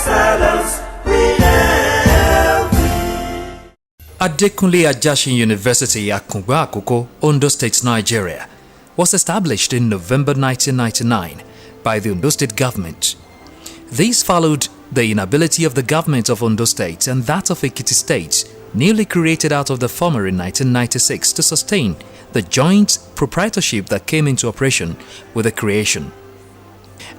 excellence, we envy. Adekunle Ajasin University, Akungba, Akoko, Ondo State, Nigeria, was established in November 1999 by the Ondo State government. This followed the inability of the government of Ondo State and that of Ekiti State, newly created out of the former in 1996, to sustain the joint proprietorship that came into operation with the creation.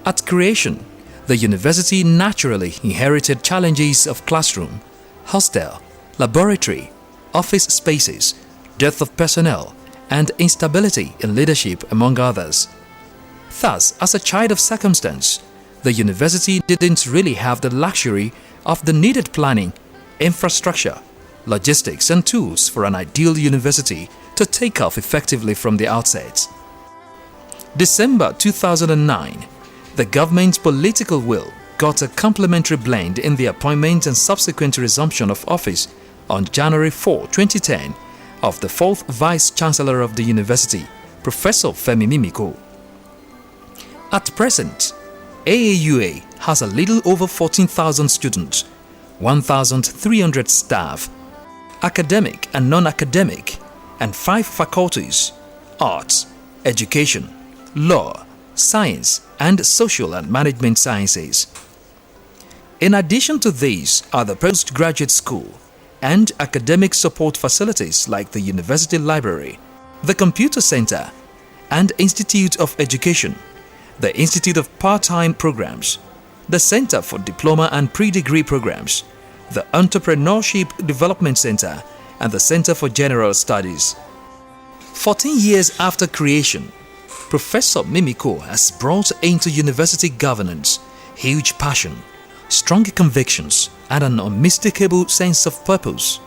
At creation, the university naturally inherited challenges of classroom, hostel, laboratory, office spaces, dearth of personnel, and instability in leadership, among others. Thus, as a child of circumstance, the university didn't really have the luxury of the needed planning, infrastructure, logistics, and tools for an ideal university to take off effectively from the outset. December 2009, the government's political will got a complementary blend in the appointment and subsequent resumption of office on January 4, 2010 of the fourth Vice-Chancellor of the University, Professor Femi Mimiko. At present, AAUA has a little over 14,000 students, 1,300 staff, academic and non-academic, and 5 faculties: arts, education, law, science, and social and management sciences. In addition to these are the postgraduate school and academic support facilities like the University Library, the Computer Center, and Institute of Education, the Institute of Part-Time Programs, the Center for Diploma and Pre-Degree Programs, the Entrepreneurship Development Center, and the Center for General Studies. 14 years after creation, Professor Mimiko has brought into university governance huge passion, strong convictions, and an unmistakable sense of purpose.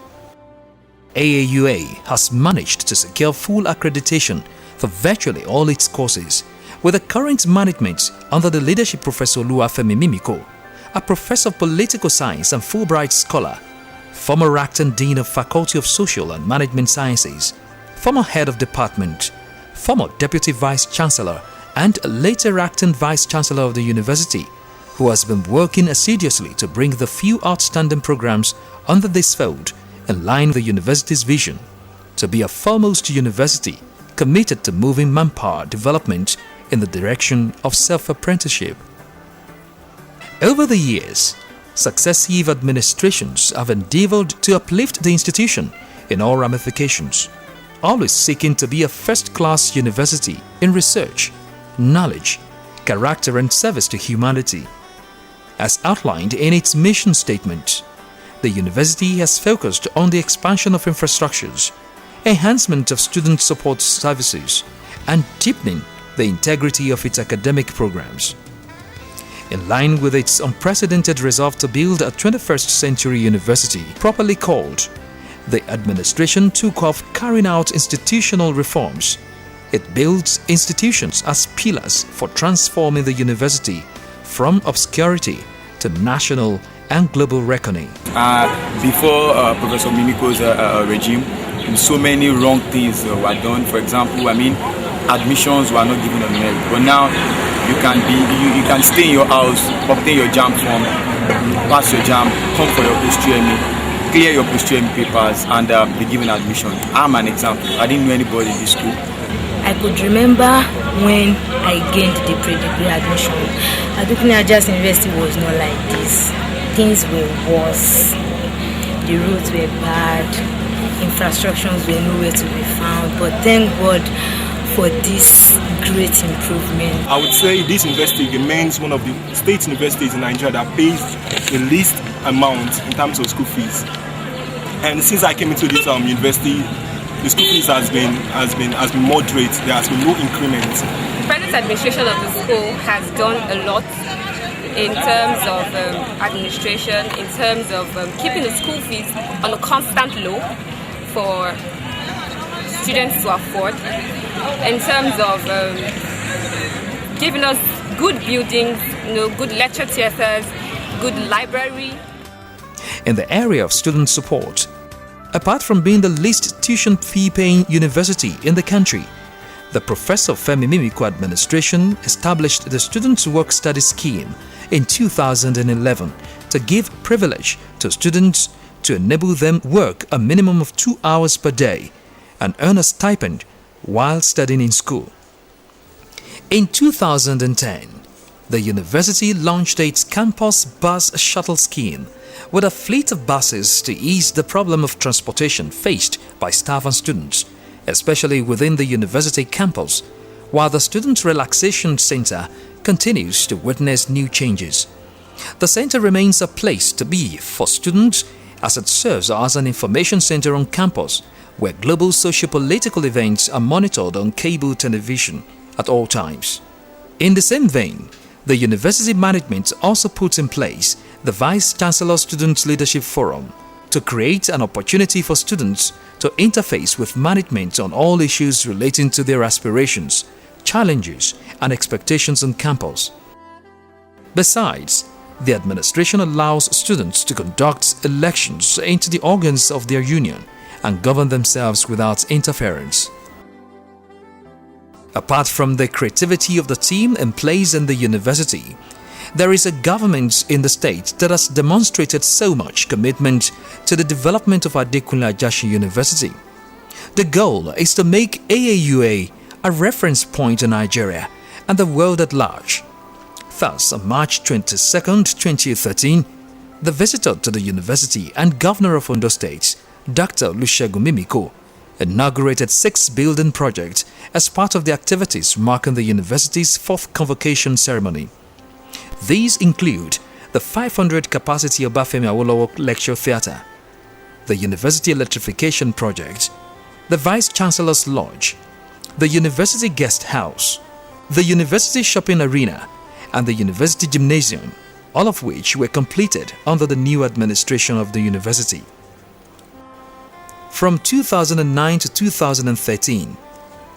AAUA has managed to secure full accreditation for virtually all its courses, with the current management under the leadership of Professor Femi Mimiko, a professor of political science and Fulbright scholar, former acting dean of Faculty of Social and Management Sciences, former head of department, former deputy vice-chancellor, and later acting vice-chancellor of the university, who has been working assiduously to bring the few outstanding programs under this fold in line with the university's vision to be a foremost university committed to moving manpower development in the direction of self-apprenticeship. Over the years, successive administrations have endeavored to uplift the institution in all ramifications, always seeking to be a first-class university in research, knowledge, character, and service to humanity. As outlined in its mission statement, the university has focused on the expansion of infrastructures, enhancement of student support services, and deepening the integrity of its academic programs. In line with its unprecedented resolve to build a 21st century university properly called, the administration took off carrying out institutional reforms. It builds institutions as pillars for transforming the university from obscurity to national and global reckoning. Before Professor Mimiko's regime, so many wrong things were done. For example, admissions were not given on merit. But now you can stay in your house, obtain your JAMB form, pass your JAMB, come for your post-UME, clear your post-UME papers, and be given admission. I'm an example. I didn't know anybody in this school. I could remember when I gained the pre-degree admission. Adekunle Ajasin University was not like this. Things were worse. The roads were bad. Infrastructures were nowhere to be found. But thank God for this great improvement. I would say this university remains one of the state universities in Nigeria that pays the least amount in terms of school fees. And since I came into this university, the school fees has been moderate. There has been no increment. The present administration of the school has done a lot in terms of administration, in terms of keeping the school fees on a constant low for students to afford, in terms of giving us good buildings, good lecture theatres, good library. In the area of student support, apart from being the least tuition fee-paying university in the country, the Professor Femi Mimiko administration established the Student Work Study Scheme in 2011 to give privilege to students to enable them work a minimum of 2 hours per day and earn a stipend while studying in school. In 2010, the university launched its campus bus shuttle scheme with a fleet of buses to ease the problem of transportation faced by staff and students, especially within the university campus, while the Student Relaxation Center continues to witness new changes. The center remains a place to be for students as it serves as an information center on campus where global socio-political events are monitored on cable television at all times. In the same vein, the university management also put in place the Vice Chancellor Student Leadership Forum to create an opportunity for students to interface with management on all issues relating to their aspirations, challenges, and expectations on campus. Besides, the administration allows students to conduct elections into the organs of their union and govern themselves without interference. Apart from the creativity of the team in place in the university, there is a government in the state that has demonstrated so much commitment to the development of Adekunle Ajasin University. The goal is to make AAUA a reference point in Nigeria and the world at large. Thus, on March 22, 2013, the visitor to the university and Governor of Ondo State, Dr. Olusegun Mimiko, inaugurated 6 building projects as part of the activities marking the university's 4th convocation ceremony. These include the 500-capacity Obafemi Awolowo Lecture Theatre, the University Electrification Project, the Vice Chancellor's Lodge, the University Guest House, the University Shopping Arena, and the University Gymnasium, all of which were completed under the new administration of the university. From 2009 to 2013,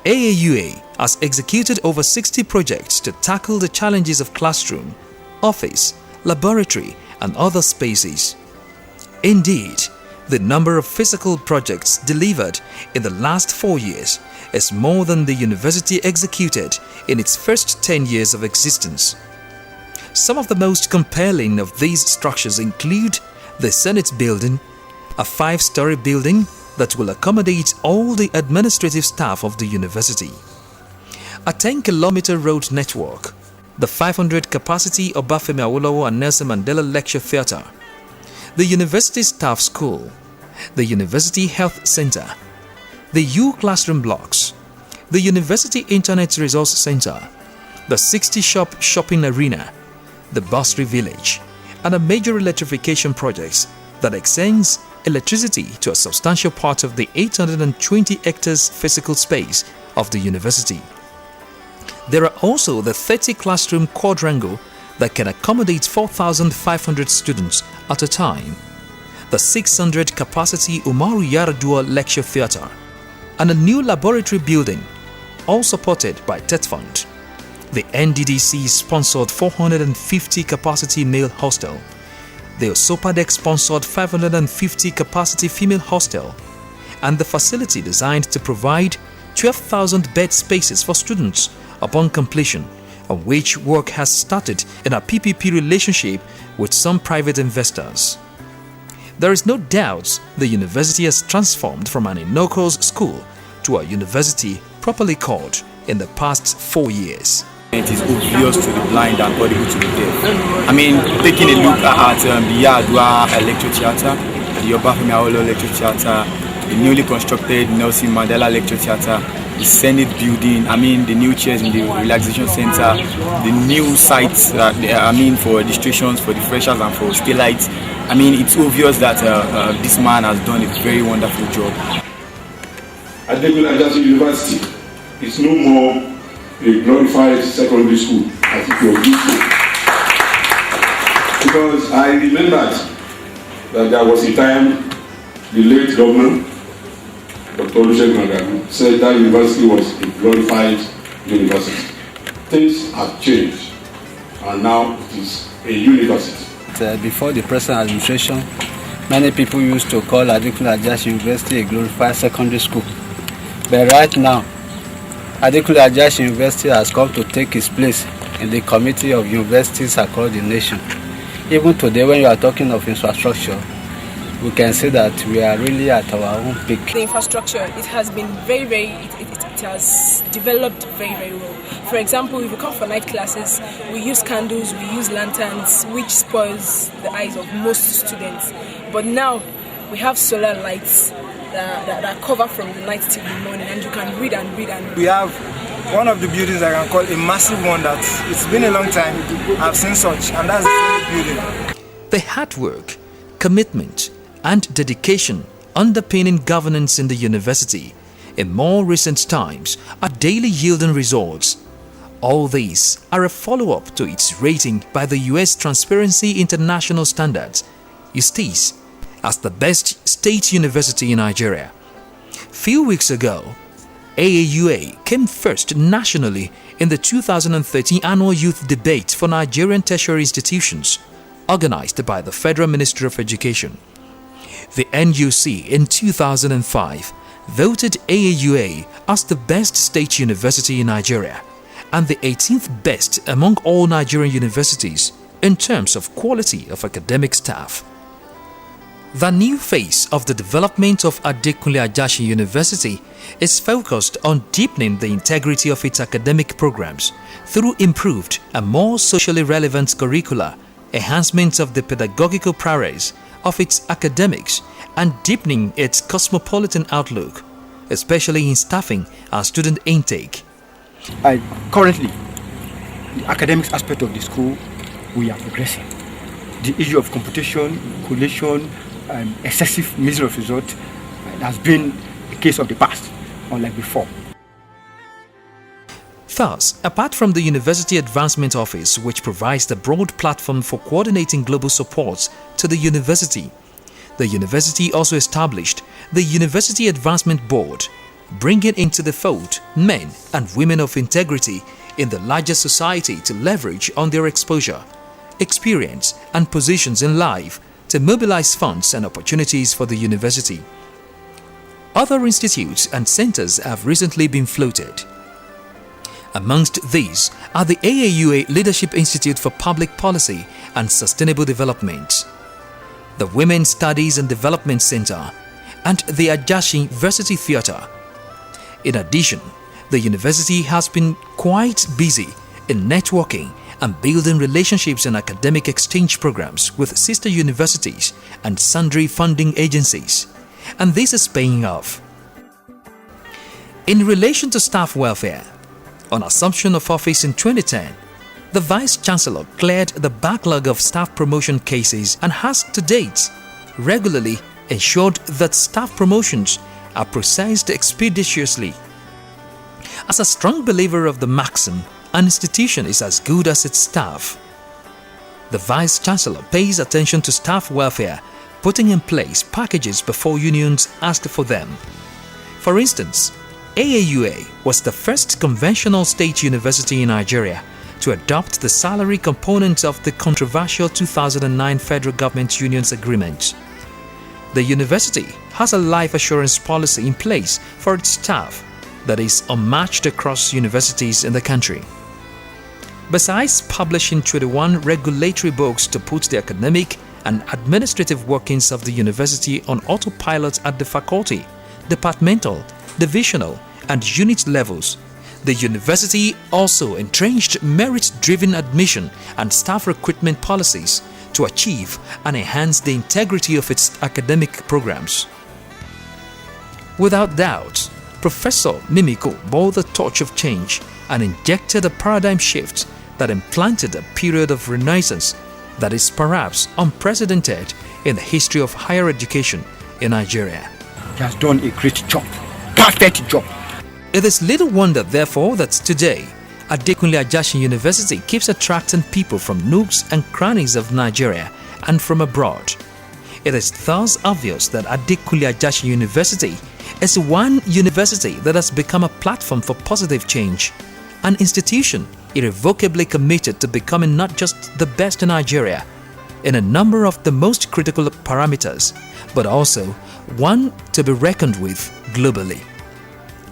AAUA has executed over 60 projects to tackle the challenges of classroom, office, laboratory, and other spaces. Indeed, the number of physical projects delivered in the last 4 years is more than the university executed in its first 10 years of existence. Some of the most compelling of these structures include the Senate Building, a 5-story building that will accommodate all the administrative staff of the university, a 10-kilometer road network, the 500-capacity Obafemi Awolowo and Nelson Mandela Lecture Theatre, the University Staff School, the University Health Center, the U Classroom Blocks, the University Internet Resource Center, the 60-shop shopping arena, the Bursary Village, and a major electrification project that extends electricity to a substantial part of the 820 hectares physical space of the university. There are also the 30-classroom quadrangle that can accommodate 4,500 students at a time, the 600-capacity Umaru Yar'Adua Lecture Theatre, and a new laboratory building, all supported by TET Fund, the NDDC-sponsored 450-capacity male hostel, the Osopadec-sponsored 550-capacity female hostel, and the facility designed to provide 12,000 bed spaces for students upon completion, of which work has started in a PPP relationship with some private investors. There is no doubt the university has transformed from an innocuous school to a university properly called in the past 4 years. It is obvious to the blind and audible to the deaf. I mean, taking a look at the Yar'Adua Lecture Theatre, the Obafemi Awolowo Lecture Theatre, the newly constructed Nelson Mandela Lecture Theatre, the Senate Building, I mean, the new chairs in the Relaxation Center, the new sites, for registrations for the freshers and for staylights. I mean, it's obvious that this man has done a very wonderful job. Adekunle Ajasin University is no more a glorified secondary school as it was used to. Because I remembered that there was a time the late governor, Dr. Olusegun said that university was a glorified university. Things have changed and now it is a university. Before the present administration, many people used to call Adekunle Ajasin University a glorified secondary school. But right now, Adekunle Ajasin University has come to take its place in the committee of universities across the nation. Even today, when you are talking of infrastructure, we can say that we are really at our own peak. The infrastructure, it has been it has developed very well. For example, if you come for night classes, we use candles, we use lanterns, which spoils the eyes of most students. But now we have solar lights that cover from the night till the morning, and you can read and read and read. We have one of the buildings I can call a massive one that it's been a long time I've seen such, and that's the building. The hard work, commitment, and dedication underpinning governance in the university in more recent times are daily yielding results. All these are a follow-up to its rating by the U.S. Transparency International Standards, USTIS, as the best state university in Nigeria. Few weeks ago, AAUA came first nationally in the 2013 Annual Youth Debate for Nigerian Tertiary Institutions, organized by the Federal Ministry of Education. The NUC in 2005 voted AAUA as the best state university in Nigeria and the 18th best among all Nigerian universities in terms of quality of academic staff. The new phase of the development of Adekunle Ajasin University is focused on deepening the integrity of its academic programs through improved and more socially relevant curricula, enhancement of the pedagogical prowess of its academics, and deepening its cosmopolitan outlook, especially in staffing and student intake. Currently, the academics aspect of the school, we are progressing. The issue of competition, collation, excessive misery of result has been a case of the past, unlike before. Thus, apart from the University Advancement Office, which provides the broad platform for coordinating global support to the university also established the University Advancement Board, bringing into the fold men and women of integrity in the larger society to leverage on their exposure, experience, and positions in life to mobilize funds and opportunities for the university. Other institutes and centers have recently been floated. Amongst these are the AAUA Leadership Institute for Public Policy and Sustainable Development, the Women's Studies and Development Center, and the Ajasin Varsity Theatre. In addition, the university has been quite busy in networking and building relationships and academic exchange programs with sister universities and sundry funding agencies, and this is paying off. In relation to staff welfare, on assumption of office in 2010, the Vice-Chancellor cleared the backlog of staff promotion cases and has to date regularly ensured that staff promotions are processed expeditiously. As a strong believer of the maxim, an institution is as good as its staff, the Vice-Chancellor pays attention to staff welfare, putting in place packages before unions ask for them. For instance, AAUA was the first conventional state university in Nigeria to adopt the salary component of the controversial 2009 Federal Government Unions Agreement. The university has a life assurance policy in place for its staff that is unmatched across universities in the country. Besides publishing 21 regulatory books to put the academic and administrative workings of the university on autopilot at the faculty, departmental, divisional, and unit levels, the university also entrenched merit-driven admission and staff recruitment policies to achieve and enhance the integrity of its academic programs. Without doubt, Professor Mimiko bore the torch of change and injected a paradigm shift that implanted a period of renaissance that is perhaps unprecedented in the history of higher education in Nigeria. He has done a great job, perfect job. It is little wonder, therefore, that today Adekunle Ajasin University keeps attracting people from nooks and crannies of Nigeria and from abroad. It is thus obvious that Adekunle Ajasin University is one university that has become a platform for positive change, an institution irrevocably committed to becoming not just the best in Nigeria in a number of the most critical parameters, but also one to be reckoned with globally.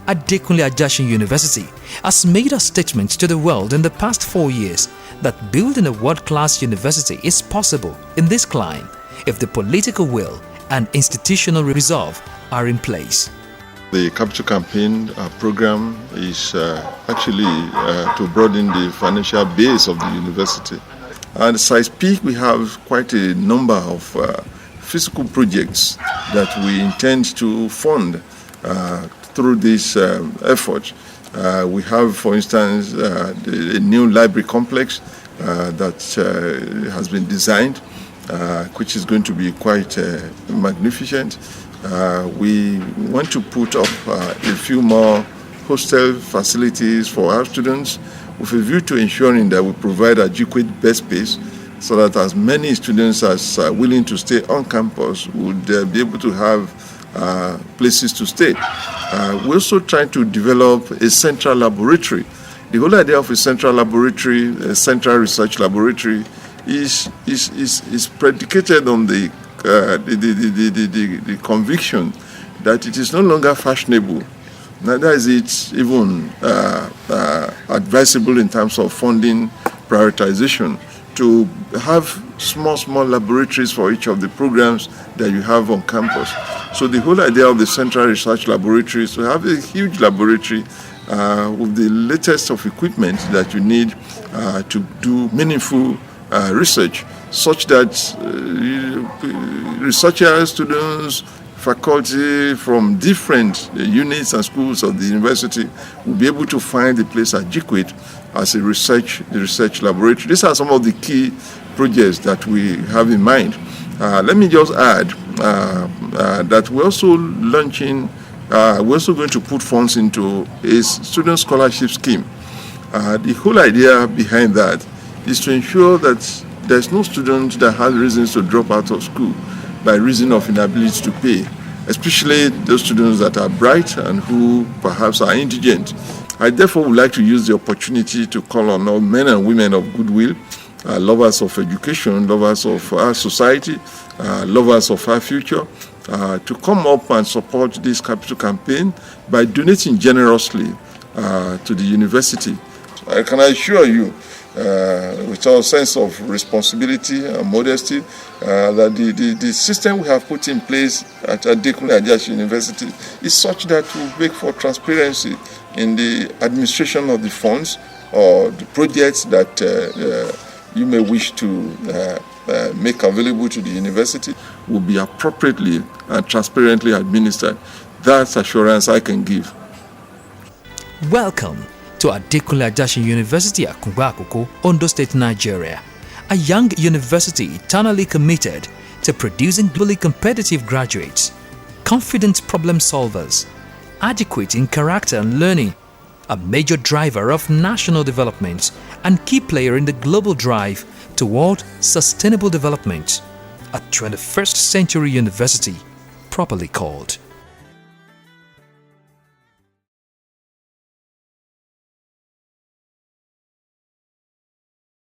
Adekunle Ajasin University has made a statement to the world in the past 4 years that building a world-class university is possible in this climb if the political will and institutional resolve are in place. The capital campaign program is actually to broaden the financial base of the university. And as I speak, we have quite a number of physical projects that we intend to fund through this effort. We have, for instance, a new library complex that has been designed, which is going to be quite magnificent. We want to put up a few more hostel facilities for our students with a view to ensuring that we provide adequate bed space so that as many students as are willing to stay on campus would be able to have places to stay. We're also trying to develop a central laboratory. The whole idea of a central laboratory, a central research laboratory, is predicated on the conviction that it is no longer fashionable, neither is it even advisable in terms of funding prioritization to have small laboratories for each of the programs that you have on campus. So the whole idea of the Central Research Laboratory is to have a huge laboratory with the latest of equipment that you need to do meaningful research, such that researchers, students, faculty from different units and schools of the university will be able to find the place adequate as a research laboratory. These are some of the key projects that we have in mind. Let me just add that we're also launching, we're also going to put funds into a student scholarship scheme. The whole idea behind that is to ensure that there's no student that has reasons to drop out of school by reason of inability to pay, especially those students that are bright and who perhaps are indigent. I therefore would like to use the opportunity to call on all men and women of goodwill, lovers of education, lovers of our society, lovers of our future, to come up and support this capital campaign by donating generously to the university. I can assure you, with our sense of responsibility and modesty, that the system we have put in place at Adekunle Ajasin University is such that will make for transparency in the administration of the funds or the projects that you may wish to make available to the university will be appropriately and transparently administered. That's assurance I can give. Welcome to Adekunle Ajasin University, Akungba, Ondo State, Nigeria, a young university eternally committed to producing globally competitive graduates, confident problem solvers, adequate in character and learning, a major driver of national development and key player in the global drive toward sustainable development, a 21st century university properly called.